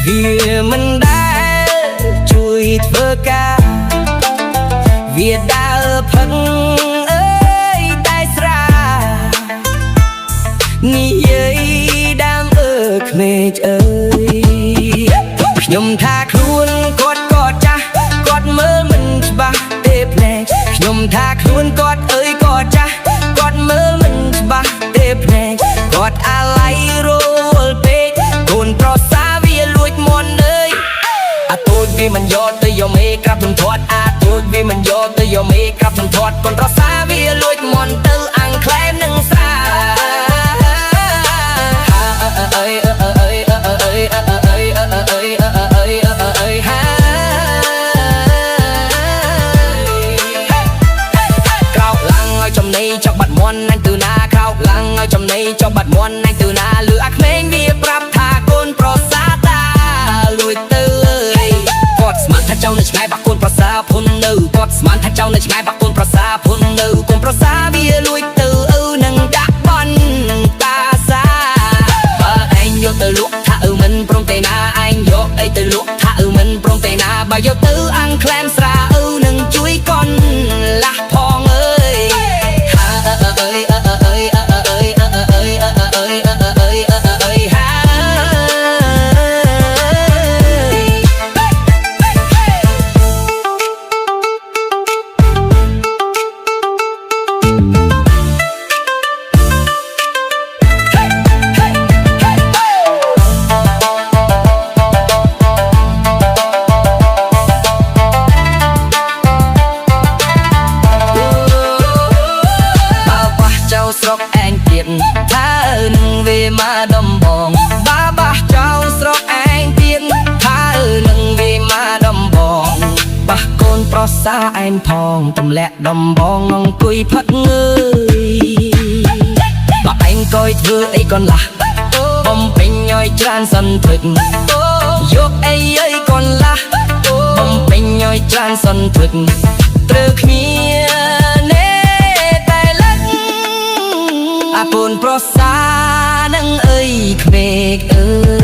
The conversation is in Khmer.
វាមិនដែលជួយធ្វើការវាដើរផឹកអើយតែស្រានិយាយដើមក្មេកអើយខ្ញុំថាខ្លួនគាត់ក៏ចាស់គាត់មើលមិនច្បាស់ទេភ្នែកខ្ញុំថាខ្លួនគាត់អើយក៏ចាស់គាត់មើលមិនច្បាស់ទេភ្នែកគាត់អាឡ័យរលពេកកូនប្រសាវាលួចមន់អើយអាទូចវាមិនយកទៅយកមេក្រាបនឹងធាត់អាទូចវាមិនយកទៅយកមេក្រាបនឹងធាត់កូនប្រសាវាលួចមន់ទៅអាំងក្លែមនឹងស្រាចង់បាត់មន់ណាញ់ទៅណាក្រោកឡើងឲ្យចំណៃចង់បាត់មន់ណាញ់ទៅណាលឺអាក្មេងវាប្រាប់ថាកូនប្រសាតាលួចទៅអើយគាត់ស្មានថាចៅនៅឆ្ងាយបាក់កូនប្រសាភុននៅគាត់ស្មានថាចៅនៅឆ្ងាយបាក់កូនប្រសាភុននៅកូនប្រសាវាលួចទៅនឹងដាក់បន់នឹងតាសាបើឯងយកទៅលក់ថាមិនព្រមទេណាឯងយកអីទៅលក់ថាមិនព្រមទេណាបើយកទៅអាំងក្លែមស្រានឹងជួយកូនលាស់ផងអើយស្រុកឯងទៀតថានឹងវាមកដំបងបាបាចៅស្រុកឯងទៀតថានឹងវាមកដំបងបាកូនប្រសាឯងផងទម្លាក់ដំបងអង្គុយផឹកងើយបើឯងកុយធ្វើអីកូនឡាស់បំពេញឲ្យច្រើនសន្ធឹកយកអីកូនឡាស់បំពេញឲ្យច្រើនសន្ធឹកត្រូវគ្នាអាកូនប្រសានឹងអើយក្មេកអើយ